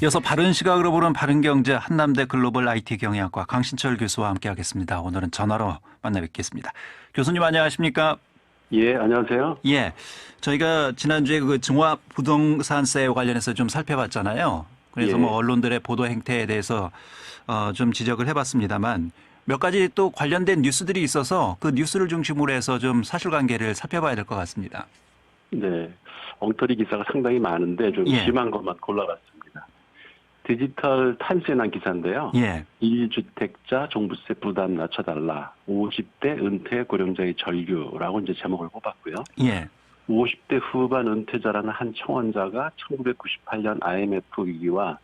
이어서 바른 시각으로 보는 바른경제 한남대 글로벌 IT 경영학과 강신철 교수와 함께하겠습니다. 오늘은 전화로 만나 뵙겠습니다. 교수님 안녕하십니까? 예, 안녕하세요. 예, 저희가 지난주에 그 증화 부동산세 관련해서 좀 살펴봤잖아요. 그래서 뭐 예, 언론들의 보도 행태에 대해서 좀 지적을 해봤습니다만 몇 가지 또 관련된 뉴스들이 있어서 그 뉴스를 중심으로 해서 좀 사실관계를 살펴봐야 될 것 같습니다. 네. 엉터리 기사가 상당히 많은데 좀 예, 심한 것만 골라봤습니다. 디지털 타임스에 난 기사인데요. 예, 1주택자 종부세 부담 낮춰달라. 50대 은퇴 고령자의 절규라고 이제 제목을 뽑았고요. 예, 50대 후반 은퇴자라는 한 청원자가 1998년 IMF 위기와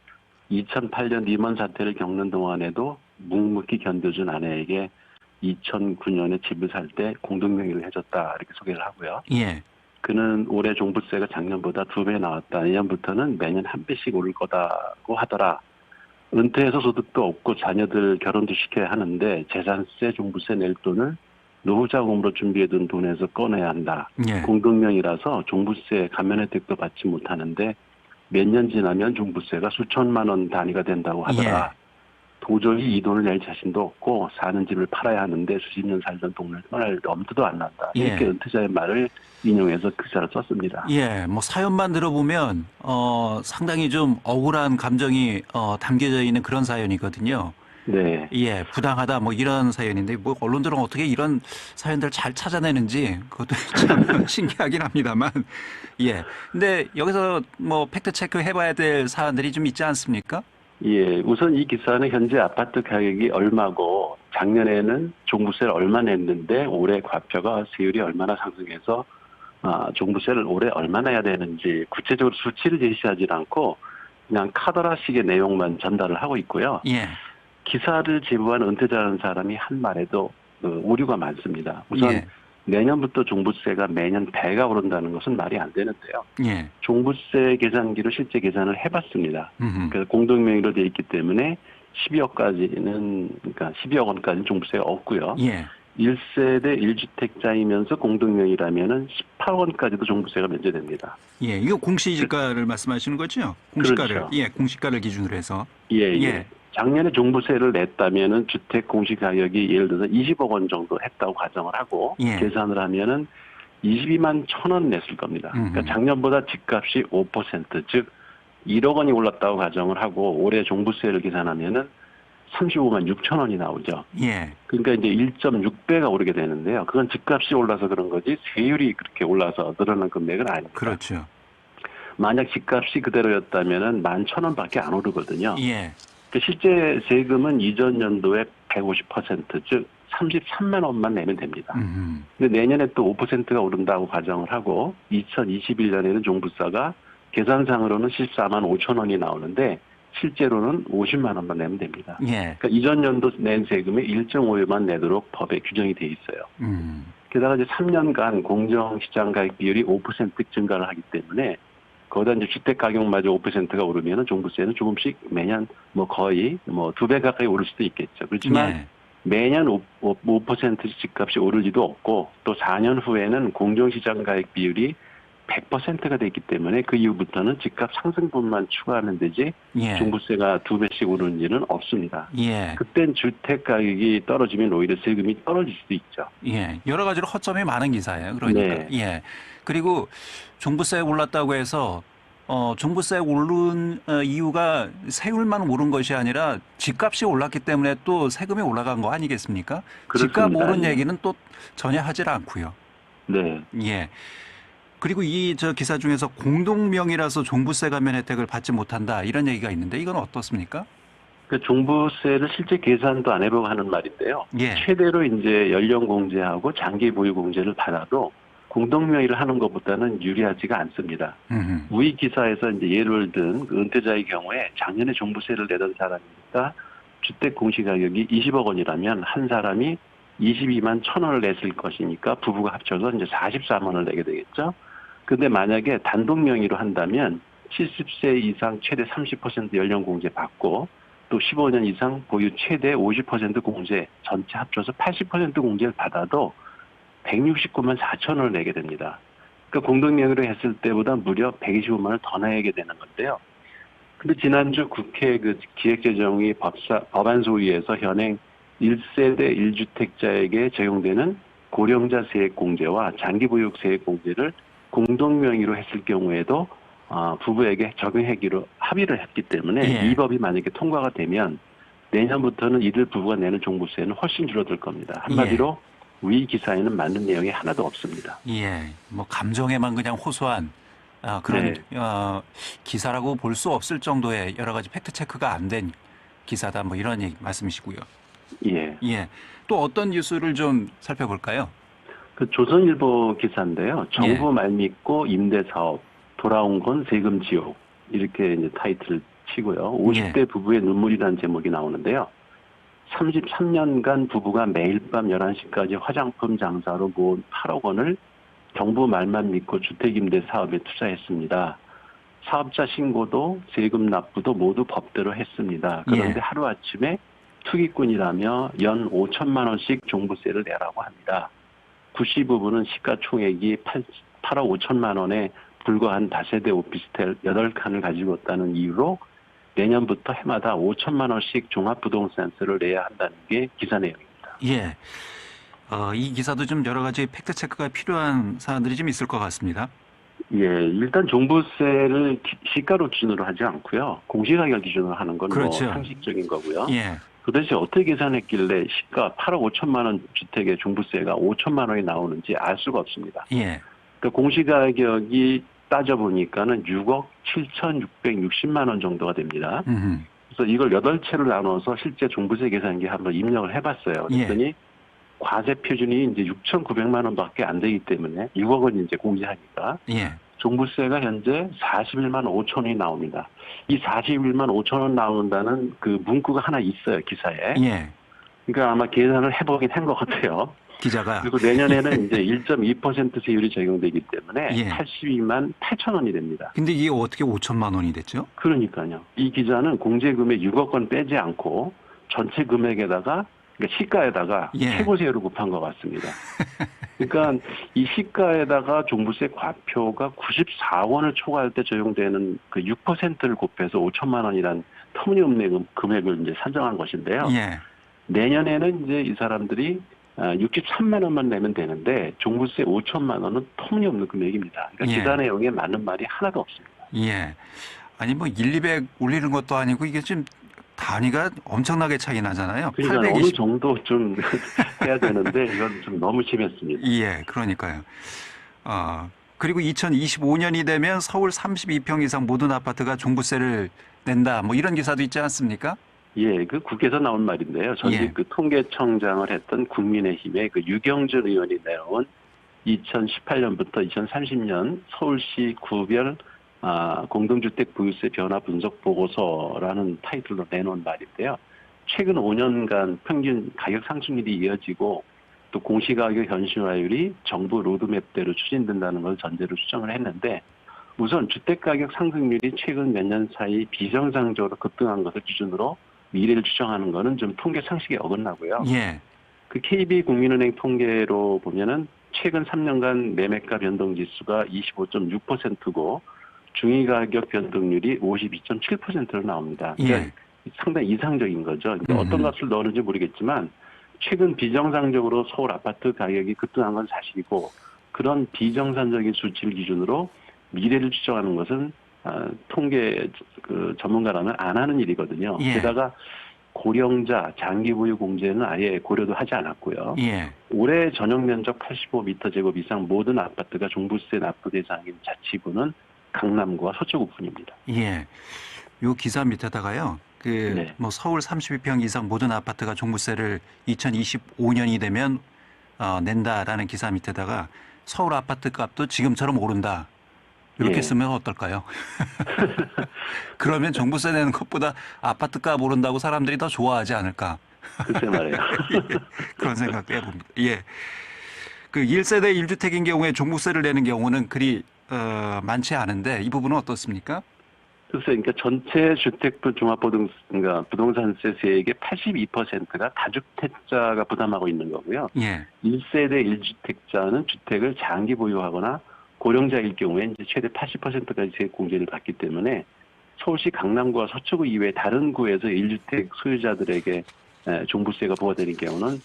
2008년 리먼 사태를 겪는 동안에도 묵묵히 견뎌준 아내에게 2009년에 집을 살 때 공동명의를 해줬다 이렇게 소개를 하고요. 예, 그는 올해 종부세가 작년보다 2배 나왔다. 내년부터는 매년 1배씩 오를 거다고 하더라. 은퇴해서 소득도 없고 자녀들 결혼도 시켜야 하는데 재산세, 종부세 낼 돈을 노후자금으로 준비해둔 돈에서 꺼내야 한다. 예, 공동명의라서 종부세 감면 혜택도 받지 못하는데 몇 년 지나면 종부세가 수천만 원 단위가 된다고 예. 하더라. 도저히 이 돈을 낼 자신도 없고 사는 집을 팔아야 하는데 수십 년 살던 동네를 떠날 엄두도 안 난다. 이렇게 예. 은퇴자의 말을 인용해서 기사를 썼습니다. 예, 뭐 사연만 들어보면 상당히 좀 억울한 감정이 담겨져 있는 그런 사연이거든요. 네. 예, 부당하다 뭐 이런 사연인데 뭐 언론들은 어떻게 이런 사연들을 잘 찾아내는지 그것도 참 신기하긴 합니다만 예. 근데 여기서 뭐 팩트 체크 해봐야 될 사안들이 좀 있지 않습니까? 예, 우선 이 기사는 현재 아파트 가격이 얼마고 작년에는 종부세를 얼마 냈는데 올해 과표가 세율이 얼마나 상승해서 종부세를 올해 얼마나 해야 되는지 구체적으로 수치를 제시하지 않고 그냥 카더라식의 내용만 전달을 하고 있고요. 예, 기사를 제보한 은퇴자라는 사람이 한 말에도 오류가 많습니다. 우선 예, 내년부터 종부세가 매년 배가 오른다는 것은 말이 안 되는데요. 예, 종부세 계산기로 실제 계산을 해봤습니다. 음, 그래서 공동명의로 되어 있기 때문에 12억까지는 그러니까 12억 원까지는 종부세가 없고요. 예, 1세대 1주택자이면서 공동명의라면은 18억 원까지도 종부세가 면제됩니다. 예. 이거 공시지가를 말씀하시는 거죠? 공시가를 그렇죠. 예, 공시가를 기준으로 해서 예, 예. 예, 작년에 종부세를 냈다면은 주택 공시가격이 예를 들어서 20억 원 정도 했다고 가정을 하고 예, 계산을 하면은 22만 1천 원 냈을 겁니다. 그러니까 작년보다 집값이 5%, 즉 1억 원이 올랐다고 가정을 하고 올해 종부세를 계산하면은 35만 6천 원이 나오죠. 예, 그러니까 이제 1.6배가 오르게 되는데요. 그건 집값이 올라서 그런 거지 세율이 그렇게 올라서 늘어난 금액은 아닙니다. 그렇죠. 만약 집값이 그대로였다면은 11,000원밖에 안 오르거든요. 예, 실제 세금은 이전 연도의 150%, 즉 33만 원만 내면 됩니다. 근데 내년에 또 5%가 오른다고 가정을 하고 2021년에는 종부세가 계산상으로는 14만 5천 원이 나오는데 실제로는 50만 원만 내면 됩니다. 예, 그러니까 이전 연도 낸 세금의 1.5배만 내도록 법에 규정이 돼 있어요. 게다가 이제 3년간 공정시장 가격 비율이 5% 증가를 하기 때문에 거기다 이제 주택 가격마저 5%가 오르면은 종부세는 조금씩 매년 뭐 거의 뭐 2배 가까이 오를 수도 있겠죠. 그렇지만 예, 매년 5% 집값이 오를 리도 없고 또 4년 후에는 공정시장 가격 비율이 100%가 됐기 때문에 그 이후부터는 집값 상승분만 추가하면 되지 예, 종부세가 2배씩 오르는 일은 없습니다. 예, 그땐 주택 가격이 떨어지면 오히려 세금이 떨어질 수도 있죠. 예. 여러 가지로 허점이 많은 기사예요. 그러니까. 네. 예. 그리고 종부세 올랐다고 해서 종부세 오른 이유가 세율만 오른 것이 아니라 집값이 올랐기 때문에 또 세금이 올라간 거 아니겠습니까? 집값 그렇습니다. 오른 예. 얘기는 또 전혀 하질 않고요. 네. 예. 그리고 이 저 기사 중에서 공동명의라서 종부세 감면 혜택을 받지 못한다 이런 얘기가 있는데 이건 어떻습니까? 그 종부세를 실제 계산도 안 해보고 하는 말인데요. 예. 최대로 이제 연령 공제하고 장기 보유 공제를 받아도 공동명의를 하는 것보다는 유리하지가 않습니다. 위 기사에서 이제 예를 든 그 은퇴자의 경우에 작년에 종부세를 내던 사람이니까 주택 공시가격이 20억 원이라면 한 사람이 22만 1천 원을 냈을 것이니까 부부가 합쳐서 이제 44만 원을 내게 되겠죠. 근데 만약에 단독 명의로 한다면 70세 이상 최대 30% 연령 공제 받고 또 15년 이상 보유 최대 50% 공제 전체 합쳐서 80% 공제를 받아도 169만 4천 원을 내게 됩니다. 그러니까 공동명의로 했을 때보다 무려 125만 원을 더 내게 되는 건데요. 근데 지난주 국회 그 기획재정위 법안 소위에서 현행 1세대 1주택자에게 적용되는 고령자 세액공제와 장기보육 세액공제를 공동명의로 했을 경우에도 부부에게 적용하기로 합의를 했기 때문에 예. 이 법이 만약에 통과가 되면 내년부터는 이들 부부가 내는 종부세는 훨씬 줄어들 겁니다. 한마디로 위 기사에는 맞는 내용이 하나도 없습니다. 예, 뭐 감정에만 그냥 호소한 그런 네. 기사라고 볼 수 없을 정도의 여러 가지 팩트 체크가 안 된 기사다. 뭐 이런 말씀이시고요. 예. 예, 또 어떤 뉴스를 좀 살펴볼까요? 그 조선일보 기사인데요. 정부 말믿고 임대사업 돌아온 건 세금 지옥 이렇게 이제 타이틀을 치고요. 50대 부부의 눈물이라는 제목이 나오는데요. 33년간 부부가 매일 밤 11시까지 화장품 장사로 모은 8억 원을 정부 말만 믿고 주택임대 사업에 투자했습니다. 사업자 신고도 세금 납부도 모두 법대로 했습니다. 그런데 하루아침에 투기꾼이라며 연 5천만 원씩 종부세를 내라고 합니다. 구씨 부부는 시가총액이 8억 5천만 원에 불과한 다세대 오피스텔 8칸을 가지고 있다는 이유로 내년부터 해마다 5천만 원씩 종합부동산세를 내야 한다는 게 기사 내용입니다. 예. 이 기사도 좀 여러 가지 팩트 체크가 필요한 사안들이 좀 있을 것 같습니다. 예, 일단 종부세를 시가로 기준으로 하지 않고요. 공시가격 기준으로 하는 건 그렇죠. 뭐 상식적인 거고요. 예. 도대체 어떻게 계산했길래 시가 8억 5천만 원 주택의 종부세가 5천만 원이 나오는지 알 수가 없습니다. 예. 그러니까 공시가격이 따져보니까는 6억 7,660만 원 정도가 됩니다. 그래서 이걸 8채로 나눠서 실제 종부세 계산기 한번 입력을 해봤어요. 그랬더니 과세 표준이 이제 6,900만 원밖에 안 되기 때문에 6억 원 이제 공제하니까 종부세가 현재 41만 5천 원이 나옵니다. 이 41만 5천 원 나온다는 그 문구가 하나 있어요, 기사에. 그러니까 아마 계산을 해보긴 한 것 같아요. 기자가. 그리고 내년에는 이제 1.2% 세율이 적용되기 때문에 82만 8천 원이 됩니다. 근데 이게 어떻게 5천만 원이 됐죠? 그러니까요. 이 기자는 공제금액 6억 원 빼지 않고 전체 금액에다가 그러니까 시가에다가 최고세율을 곱한 것 같습니다. 그러니까 이 시가에다가 종부세 과표가 94원을 초과할 때 적용되는 그 6%를 곱해서 5천만 원이란 터무니없는 금액을 이제 산정한 것인데요. 내년에는 이제 이 사람들이 63만 원만 내면 되는데 종부세 5천만 원은 터무니없는 금액입니다. 그러니까 기사 내용에 맞는 말이 하나도 없습니다. 예. 아니 뭐 1, 200 올리는 것도 아니고 이게 지금 단위가 엄청나게 차이 나잖아요. 그러니까 820... 어느 정도 좀 해야 되는데 이건 좀 너무 심했습니다. 예, 그러니까요. 그리고 2025년이 되면 서울 32평 이상 모든 아파트가 종부세를 낸다. 뭐 이런 기사도 있지 않습니까? 예, 그 국회에서 나온 말인데요. 전직 그 통계청장을 했던 국민의힘의 그 유경준 의원이 내놓은 2018년부터 2030년 서울시 구별 공동주택 보유세 변화 분석 보고서라는 타이틀로 내놓은 말인데요. 최근 5년간 평균 가격 상승률이 이어지고 또 공시가격 현실화율이 정부 로드맵대로 추진된다는 걸 전제로 추정을 했는데 우선 주택가격 상승률이 최근 몇 년 사이 비정상적으로 급등한 것을 기준으로 미래를 추정하는 것은 좀 통계 상식에 어긋나고요. 그 KB국민은행 통계로 보면은 최근 3년간 매매가 변동 지수가 25.6%고 중위가격 변동률이 52.7%로 나옵니다. 그러니까 상당히 이상적인 거죠. 그러니까 어떤 값을 넣었는지 모르겠지만 최근 비정상적으로 서울 아파트 가격이 급등한 건 사실이고 그런 비정상적인 수치를 기준으로 미래를 추정하는 것은 통계 그 전문가라면 안 하는 일이거든요. 게다가 고령자 장기 보유 공제는 아예 고려도 하지 않았고요. 올해 전용 면적 85m² 이상 모든 아파트가 종부세 납부 대상인 자치구는 강남구와 서초구뿐입니다. 요 기사 밑에다가요. 뭐 서울 32평 이상 모든 아파트가 종부세를 2025년이 되면 낸다라는 기사 밑에다가 서울 아파트 값도 지금처럼 오른다. 이렇게 쓰면 어떨까요? 그러면 종부세 내는 것보다 아파트 값 오른다고 사람들이 더 좋아하지 않을까? 글쎄 말이에요. 그런 생각도 해봅니다. 그 1세대 1주택인 경우에 종부세를 내는 경우는 그리 많지 않은데 이 부분은 어떻습니까? 글쎄, 그러니까 전체 주택부 부동산세 세액의 82%가 다주택자가 부담하고 있는 거고요. 1세대 1주택자는 주택을 장기 보유하거나 고령자일 경우에 이제 최대 80%까지 세액 공제를 받기 때문에 서울시 강남구와 서초구 이외 다른 구에서 1주택 소유자들에게 종부세가 부과되는 경우는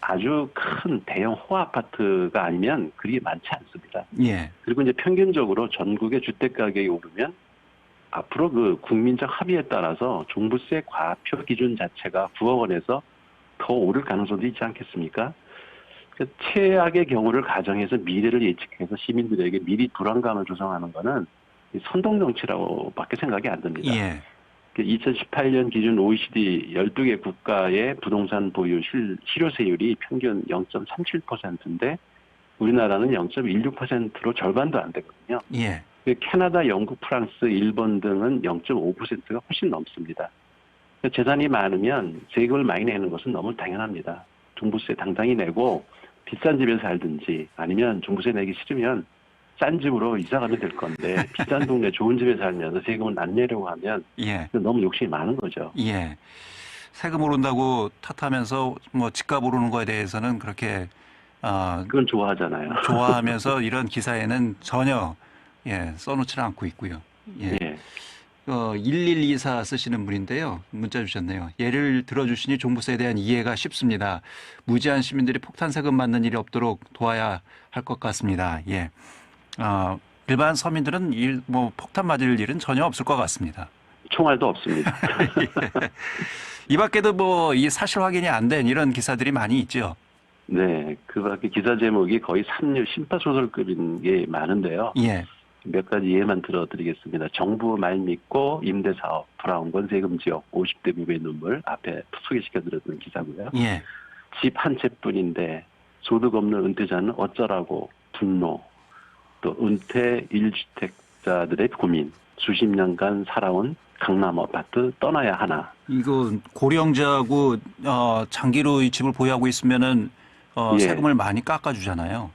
아주 큰 대형 호아파트가 아니면 그리 많지 않습니다. 예. 그리고 이제 평균적으로 전국의 주택 가격이 오르면 앞으로 그 국민적 합의에 따라서 종부세 과표 기준 자체가 9억 원에서 더 오를 가능성도 있지 않겠습니까? 그러니까 최악의 경우를 가정해서 미래를 예측해서 시민들에게 미리 불안감을 조성하는 것은 선동 정치라고밖에 생각이 안 듭니다. 예. 2018년 기준 OECD 12개 국가의 부동산 보유 실효세율이 평균 0.37%인데 우리나라는 0.16%로 절반도 안 되거든요. 예. 캐나다, 영국, 프랑스, 일본 등은 0.5%가 훨씬 넘습니다. 재산이 많으면 세금을 많이 내는 것은 너무 당연합니다. 종부세 당당히 내고 비싼 집에 살든지 아니면 종부세 내기 싫으면 싼 집으로 이사 가면 될 건데 비싼 동네 좋은 집에 살면서 세금을 안 내려고 하면 예. 너무 욕심이 많은 거죠. 예. 세금 오른다고 탓하면서 뭐 집값 오르는 거에 대해서는 그렇게 그건 좋아하잖아요. 좋아하면서 이런 기사에는 전혀 써놓지는 않고 있고요. 예. 예. 1124 쓰시는 분인데요. 문자 주셨네요. 예를 들어주시니 종부세에 대한 이해가 쉽습니다. 무지한 시민들이 폭탄 세금 맞는 일이 없도록 도와야 할 것 같습니다. 예. 일반 서민들은 폭탄 맞을 일은 전혀 없을 것 같습니다. 총알도 없습니다. 예. 이 밖에도 이 사실 확인이 안 된 이런 기사들이 많이 있죠. 네. 그 밖에 기사 제목이 거의 삼류 심파소설급인 게 많은데요. 예. 몇 가지 예만 들어드리겠습니다. 정부 말 믿고 임대사업, 불황권 세금 지역, 50대 부부의 눈물 앞에 소개시켜드렸던 기사고요. 예. 집 한 채뿐인데 소득 없는 은퇴자는 어쩌라고 분노, 또 은퇴 1주택자들의 고민, 수십 년간 살아온 강남 아파트 떠나야 하나. 이거 고령자하고 장기로 이 집을 보유하고 있으면은 예. 세금을 많이 깎아주잖아요.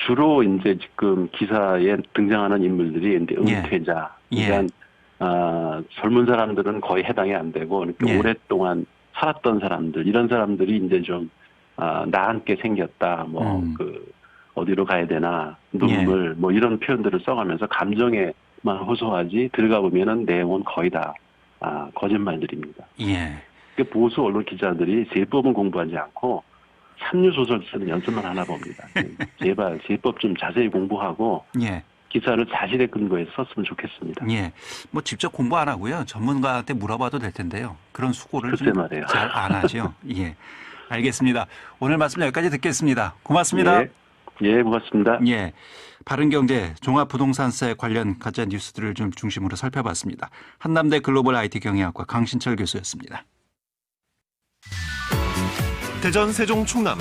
주로 이제 지금 기사에 등장하는 인물들이 이제 은퇴자, 예. 그러니까 젊은 사람들은 거의 해당이 안 되고, 그러니까 예. 오랫동안 살았던 사람들, 이런 사람들이 이제 좀 나앉게 생겼다, 어디로 가야 되나, 눈물, 이런 표현들을 써가면서 감정에만 호소하지 들어가 보면은 내용은 거의 다 거짓말들입니다. 예. 그러니까 보수 언론 기자들이 세법은 공부하지 않고 삼류 소설 쓰는 연습만 하나 봅니다. 제발 세법 좀 자세히 공부하고 예. 기사를 사실에 근거해서 썼으면 좋겠습니다. 예. 직접 공부 안 하고요. 전문가한테 물어봐도 될 텐데요. 그런 수고를 글쎄 말이에요. 잘 안 하죠. 예. 알겠습니다. 오늘 말씀 여기까지 듣겠습니다. 고맙습니다. 예, 고맙습니다. 예. 바른경제 종합부동산세 관련 가짜 뉴스들을 좀 중심으로 살펴봤습니다. 한남대 글로벌 IT 경영학과 강신철 교수였습니다. 대전, 세종, 충남